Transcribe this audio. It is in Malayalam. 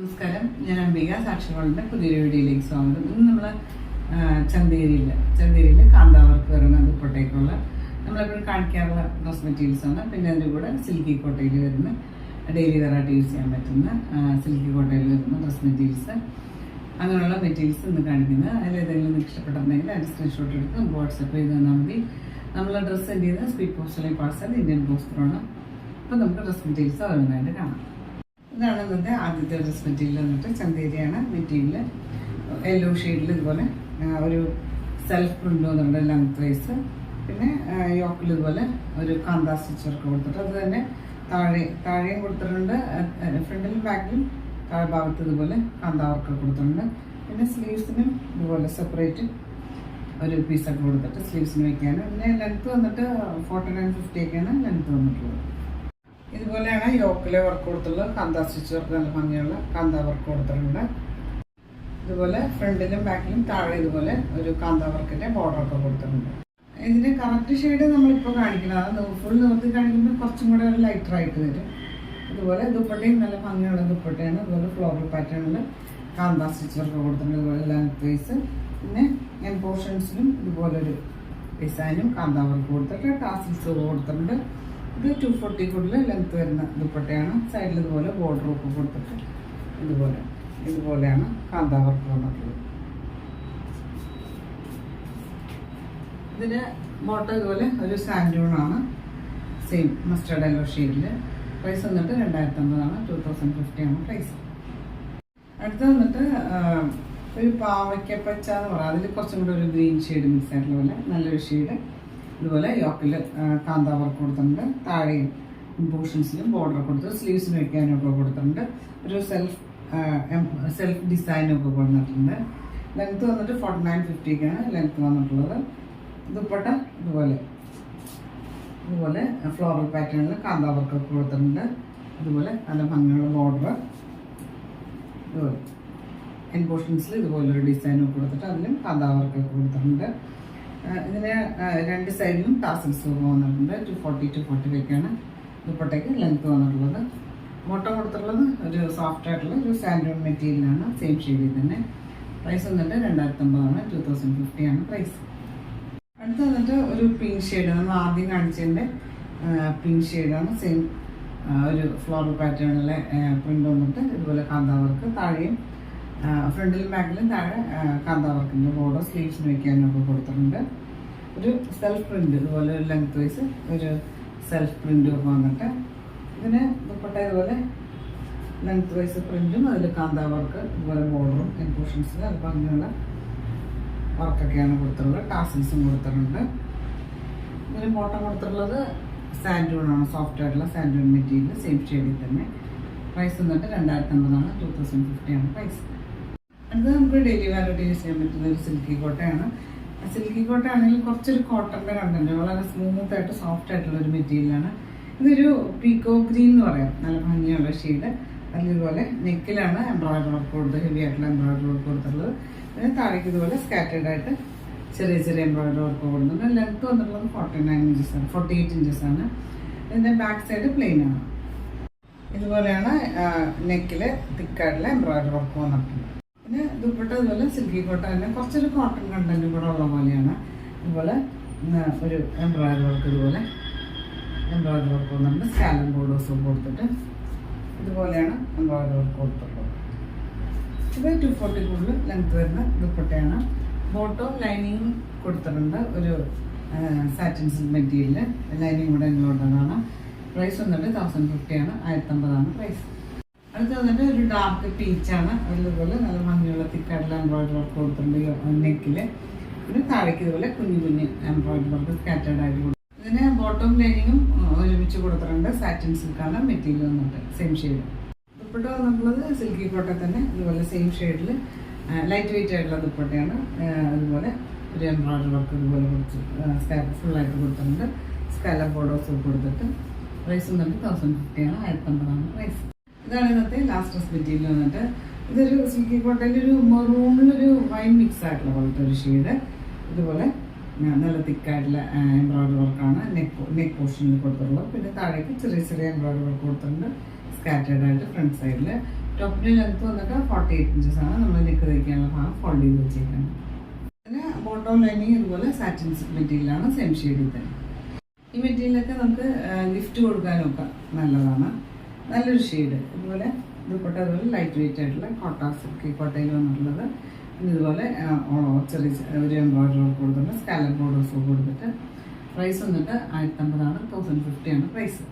നമസ്കാരം, ഞാൻ അംബിക സാക്ഷികളുടെ പുതിയൊരു വീഡിയോയിലേക്ക് സ്വാഗതം. ഇന്ന് നമ്മൾ ചന്തേരിയിൽ കാന്താവർക്ക് വരുന്ന ദുപ്പട്ടയ്ക്കുള്ള നമ്മളെപ്പോഴും കാണിക്കാറുള്ള ഡ്രസ് മെറ്റീരിയൽസ് ആണ്. പിന്നെ അതിൻ്റെ കൂടെ സിൽക്കി കോട്ടയിൽ വരുന്ന ഡെയിലി വെറൈറ്റി യൂസ് ചെയ്യാൻ പറ്റുന്ന സിൽക്കി കോട്ടയിൽ വരുന്ന ഡ്രസ് മെറ്റീരിയൽസ്, അങ്ങനെയുള്ള മെറ്റീരിയൽസ് ഇന്ന് കാണിക്കുന്നത്. അതിലേതെങ്കിലും നിങ്ങൾക്ക് ഇഷ്ടപ്പെട്ടിട്ടുണ്ടെങ്കിൽ അതിൻ്റെ സ്ക്രീൻഷോട്ട് എടുത്ത് നമുക്ക് വാട്സപ്പ് ചെയ്ത് തന്നാൽ മതി. നമ്മൾ ഡ്രസ്സ് സെൻഡ് ചെയ്യുന്നത് സ്പീഡ് പോസ്റ്റൽ പാഴ്സൽ ഇന്ത്യൻ പോസ്റ്ററാണ്. അപ്പോൾ നമുക്ക് ഡ്രസ് മെറ്റീരിയൽസ് ഓരോന്നായിട്ട് കാണാം. ഇതാണ് ഇന്നത്തെ ആദ്യത്തെ ഡ്രസ് മെറ്റീരിയൽ വന്നിട്ട് ചന്തേരിയാണ് മെറ്റീരിയൽ. യെല്ലോ ഷെയ്ഡിൽ ഇതുപോലെ ഒരു സെൽഫ് പ്രിന്റ് വന്നിട്ടുണ്ട് ലെങ്ത് വൈസ്. പിന്നെ യോക്കിൽ ഇതുപോലെ ഒരു കാന്താ സ്റ്റിച്ച് വർക്ക് കൊടുത്തിട്ട് അത് തന്നെ താഴെയും കൊടുത്തിട്ടുണ്ട്. ഫ്രണ്ടിലും ബാക്കിലും താഴെ ഭാഗത്ത് ഇതുപോലെ കാന്താ വർക്ക് കൊടുത്തിട്ടുണ്ട്. പിന്നെ സ്ലീവ്സിനും ഇതുപോലെ സെപ്പറേറ്റ് ഒരു പീസൊക്കെ കൊടുത്തിട്ട് സ്ലീവ്സിന് വയ്ക്കാനും. പിന്നെ ലെങ്ത്ത് വന്നിട്ട് 49-50 ഒക്കെയാണ് ലെങ്ത്ത് വന്നിട്ടുള്ളത്. ഇതുപോലെയാണ് യോക്കിലെ വർക്ക് കൊടുത്തുള്ളത്. കാന്താ സ്റ്റിച്ച് വർക്ക് നല്ല ഭംഗിയുള്ള കാന്താ വർക്ക് കൊടുത്തിട്ടുണ്ട്. ഇതുപോലെ ഫ്രണ്ടിലും ബാക്കിലും താഴെ ഇതുപോലെ ഒരു കാന്താ വർക്കിന്റെ ബോർഡറൊക്കെ കൊടുത്തിട്ടുണ്ട്. ഇതിന്റെ കറക്റ്റ് ഷെയ്ഡ് നമ്മളിപ്പോൾ കാണിക്കുന്നത് ഫുൾ നിവർത്തി കാണിക്കുമ്പോൾ കുറച്ചും കൂടെ ഒരു ലൈറ്റർ ആയിട്ട് വരും. ഇതുപോലെ ദുപ്പട്ടയും നല്ല ഭംഗിയുള്ള ദുപ്പട്ടയാണ്. ഇതുപോലെ ഫ്ലോറൽ പാറ്റേണിൽ കാന്താ സ്റ്റിച്ച് വർക്ക് കൊടുത്തിട്ടുണ്ട്. ഇതുപോലെ ലെങ്ത് വൈസ്. പിന്നെ എൻ പോർഷൻസിലും ഇതുപോലൊരു ഡിസൈനും കാന്താ വർക്ക് കൊടുത്തിട്ട് ടാസിൽസ് കൊടുത്തിട്ടുണ്ട്. ഇത് 240 കൂടുതൽ ലെങ്ത് വരുന്ന ദുപ്പട്ടയാണ്. സൈഡിൽ ഇതുപോലെ ബോർഡർ ഒക്കെ കൊടുത്തിട്ട് ഇതുപോലെയാണ് കാന്താ വർക്ക് വന്നിട്ടുള്ളത്. ഇതിന് ബോട്ടം ഇതുപോലെ ഒരു സാൻഡൂണാണ്, സെയിം മസ്റ്റർഡ് യെല്ലോ ഷെയ്ഡിൽ. പ്രൈസ് വന്നിട്ട് 2050 2050 ആണ് പ്രൈസ്. അടുത്ത വന്നിട്ട് ഒരു പാവയ്ക്കപ്പച്ച എന്ന് പറയാം. അതിൽ കുറച്ചും കൂടെ ഒരു ഗ്രീൻ ഷെയ്ഡ് മിക്സ് ആയിട്ടുള്ള പോലെ നല്ലൊരു ഷെയ്ഡ്. ഇതുപോലെ യോക്കിൽ കാന്താ വർക്ക് കൊടുത്തിട്ടുണ്ട്. താഴെയും പോർഷൻസിലും ബോർഡർ കൊടുത്ത് സ്ലീവ്സിന് വയ്ക്കാനൊക്കെ കൊടുത്തിട്ടുണ്ട്. ഒരു സെൽഫ് ഡിസൈനൊക്കെ കൊടുത്തിട്ടുണ്ട്. ലെങ്ത്ത് വന്നിട്ട് 49-50 ലെങ്ത്ത് വന്നിട്ടുള്ളത്. ദുപ്പട്ട ഇതുപോലെ ഫ്ലോറൽ പാറ്റേണിൽ കാന്താ വർക്കൊക്കെ കൊടുത്തിട്ടുണ്ട്. ഇതുപോലെ നല്ല ഭംഗിയുള്ള ബോർഡർ. ഇതുപോലെ എൻ പോർഷൻസിൽ ഇതുപോലൊരു ഡിസൈനൊക്കെ കൊടുത്തിട്ട് അതിലും കാന്താ വർക്കൊക്കെ കൊടുത്തിട്ടുണ്ട്. ഇതിന് രണ്ട് സൈഡിലും ടാസൽസ് വന്നിട്ടുണ്ട്. 240-245 ദുപ്പട്ടയ്ക്ക് ലെങ്ത്ത് വന്നിട്ടുള്ളത്. ബോട്ടം കൊടുത്തിട്ടുള്ളത് ഒരു സോഫ്റ്റ് ആയിട്ടുള്ള ഒരു സാൻഡൂൺ മെറ്റീരിയലാണ്, സെയിം ഷെയ്ഡിൽ തന്നെ. പ്രൈസ് വന്നിട്ട് 2050 2050 പ്രൈസ്. അടുത്ത് വന്നിട്ട് ഒരു പിങ്ക് ഷെയ്ഡ്, നമ്മൾ ആദ്യം കാണിച്ചതിൻ്റെ പിങ്ക് ഷെയ്ഡാണ്. സെയിം ഒരു ഫ്ലോറൽ പാറ്റേണിലെ പ്രിന്റ് വന്നിട്ട് ഇതുപോലെ കാന്താ വർക്ക്. താഴെയും ഫ്രണ്ടിലും ബാക്കിലും താഴെ കാന്താ വർക്കിൻ്റെ ബോർഡർ സ്ലീവ്സിന് വയ്ക്കാനൊക്കെ കൊടുത്തിട്ടുണ്ട്. ഒരു സെൽഫ് പ്രിന്റ് ഇതുപോലെ ഒരു ലെങ്ത് വൈസ് ഒരു സെൽഫ് പ്രിന്റും ഒക്കെ വന്നിട്ട് ഇതിന് ദുപ്പട്ട ഇതുപോലെ ലെങ്ത് വൈസ് പ്രിന്റും അതിൽ കാന്താ വർക്ക് ഇതുപോലെ ബോർഡറും എൻ പോർഷൻസിൽ അത് ഭംഗിയുള്ള വർക്കൊക്കെയാണ് കൊടുത്തിട്ടുള്ളത്. ടാസിൽസും കൊടുത്തിട്ടുണ്ട്. ഇതിന് ബോട്ടം കൊടുത്തിട്ടുള്ളത് സാൻഡൂണാണ്, സോഫ്റ്റ് ആയിട്ടുള്ള സാൻഡൂൺ മെറ്റീരിയൽ, സെയിം ഷെയ്ഡിൽ തന്നെ. പ്രൈസ് വന്നിട്ട് 2050 2050 പ്രൈസ്. അടുത്തത് നമുക്ക് ഡെയിലി വെയറായിട്ട് യൂസ് ചെയ്യാൻ പറ്റുന്ന ഒരു സിൽക്കി കോട്ടയാണ്. സിൽക്കി കോട്ട ആണെങ്കിൽ കുറച്ചൊരു കോട്ടൻ്റെ കണ്ടന്റ്, വളരെ സ്മൂത്ത് ആയിട്ട് സോഫ്റ്റ് ആയിട്ടുള്ള ഒരു മെറ്റീരിയലാണ്. ഇതൊരു പീക്കോ ഗ്രീൻ എന്ന് പറയാം, നല്ല ഭംഗിയുള്ള ഷെയ്ഡ്. അതിലിതുപോലെ നെക്കിലാണ് എംബ്രോയിഡറി വർക്ക് കൊടുത്ത് ഹെവി ആയിട്ടുള്ള എംബ്രോയിഡറി വർക്ക് കൊടുത്തിട്ടുള്ളത്. പിന്നെ താഴേക്ക് ഇതുപോലെ സ്കാറ്റേഡ് ആയിട്ട് ചെറിയ എംബ്രോയിഡറി വർക്ക് കൊടുക്കുന്നുണ്ട്. ലെങ്ത്ത് വന്നിട്ടുള്ളത് 48 ഇഞ്ചസാണ്. ഇതിൻ്റെ ബാക്ക് സൈഡ് പ്ലെയിൻ ആണ്. ഇതുപോലെയാണ് നെക്കിൽ തിക്കായിട്ടുള്ള എംബ്രോയിഡറി വർക്ക് വന്നിട്ടുണ്ട്. പിന്നെ ദുപ്പട്ട ഇതുപോലെ സിൽക്കി കോട്ട തന്നെ കുറച്ചൊരു കോട്ടൺ കണ്ടന്റ് കൂടെ ഉള്ള പോലെയാണ്. ഇതുപോലെ ഒരു എംബ്രോയിഡറി വർക്ക് എംബ്രോയിഡറി വർക്ക് വന്നിട്ടുണ്ട്. സ്കാലം ബോർഡേഴ്സും കൊടുത്തിട്ട് ഇതുപോലെയാണ് എംബ്രോയിഡറി വർക്ക് കൊടുത്തിട്ടുള്ളത്. ഇത് 240 കൂടുതൽ ലെങ്ത് വരുന്ന ദുപ്പട്ടയാണ്. ബോട്ടവും ലൈനിങ്ങും കൊടുത്തിട്ടുണ്ട്. ഒരു സാറ്റിൻ സിൽക്ക് മെറ്റീരിയൽ ലൈനിങ് കൂടെ ഉള്ളതാണ്. പ്രൈസ് വന്നിട്ട് 1050 1050 പ്രൈസ്. അടുത്ത് വന്നിട്ട് ഒരു ഡാർക്ക് പീച്ചാണ്. അതിലിതുപോലെ നല്ല ഭംഗിയുള്ള തിക്കായിട്ടുള്ള എംബ്രോയിഡറി വർക്ക് കൊടുത്തിട്ടുണ്ട് നെക്കിൽ. പിന്നെ താഴേക്ക് ഇതുപോലെ കുഞ്ഞു എംബ്രോയിഡറി വർക്ക് സ്കാറ്റേഡ് ആയിട്ട് കൊടുത്തു. ഇതിന് ബോട്ടം ലൈനിങ്ങും ഒരുമിച്ച് കൊടുത്തിട്ടുണ്ട്. സാറ്റിൻ സിൽക്കാണ് മെറ്റീരിയൽ വന്നിട്ട്, സെയിം ഷെയ്ഡ്. ദുപ്പട്ട വന്നിട്ടുള്ളത് സിൽക്കി കോട്ട തന്നെ ഇതുപോലെ സെയിം ഷെയ്ഡിൽ ലൈറ്റ് വെയിറ്റ് ആയിട്ടുള്ള ദുപ്പട്ടയാണ്. അതുപോലെ ഒരു എംബ്രോയിഡറി വർക്ക് ഇതുപോലെ കൊടുത്ത് ഫുള്ളായിട്ട് കൊടുത്തിട്ടുണ്ട്. സ്കാലപ്പ് ബോർഡേഴ്സ് കൊടുത്തിട്ട് പ്രൈസ് വന്നിട്ട് 1050 1050 പ്രൈസ്. ഇതാണ് ഇന്നത്തെ ലാസ്റ്റ് ഡ്രസ് മെറ്റീരിയൽ വന്നിട്ട്. ഇതൊരു സിൽക്കി കോട്ടയിൽ ഒരു മെറൂണിലൊരു വൈൻ മിക്സ് ആയിട്ടുള്ള പോലത്തെ ഒരു ഷെയ്ഡ്. ഇതുപോലെ നല്ല തിക്കായിട്ടുള്ള എംബ്രോയിഡറി വർക്കാണ് നെക്ക് പോർഷനിൽ കൊടുത്തിട്ടുള്ളത്. പിന്നെ താഴേക്ക് ചെറിയ എംബ്രോയിഡറി വർക്ക് കൊടുത്തിട്ടുണ്ട്. സ്കാറ്റേഡ് ആയിട്ട് ഫ്രണ്ട് സൈഡിൽ ടോപ്പിൻ്റെ ലെങ്ത് വന്നിട്ട് 48 ഇഞ്ചസ് ആണ്. നമ്മൾ നെക്ക് തയ്ക്കാനുള്ള ഭാഗം ഫോൾഡ് ചെയ്ത് വെച്ചേക്കുന്നത്. പിന്നെ ബോട്ടം ലൈനിങ് ഇതുപോലെ സാറ്റിൻ മെറ്റീരിയലാണ്, സെയിം ഷെയ്ഡിൽ തന്നെ. ഈ മെറ്റീരിയലൊക്കെ നമുക്ക് ഗിഫ്റ്റ് കൊടുക്കാനൊക്കെ നല്ലതാണ്. നല്ലൊരു ഷെയ്ഡ്. ഇതുപോലെ ദുപ്പട്ട അതുപോലെ ലൈറ്റ് വെയിറ്റ് ആയിട്ടുള്ള സിൽക്കി കോട്ടയിൽ വന്നിട്ടുള്ളത്. ഇതുപോലെ ചെറിയ ഒരു എംബ്രോയിഡറി വർക്ക് കൊടുത്തിട്ടുണ്ട്, സ്കാലപ്പ് ബോർഡേഴ്സ് കൊടുത്തിട്ട്. പ്രൈസ് വന്നിട്ട് 1050 ആണ്, 1050 ആണ് പ്രൈസ്.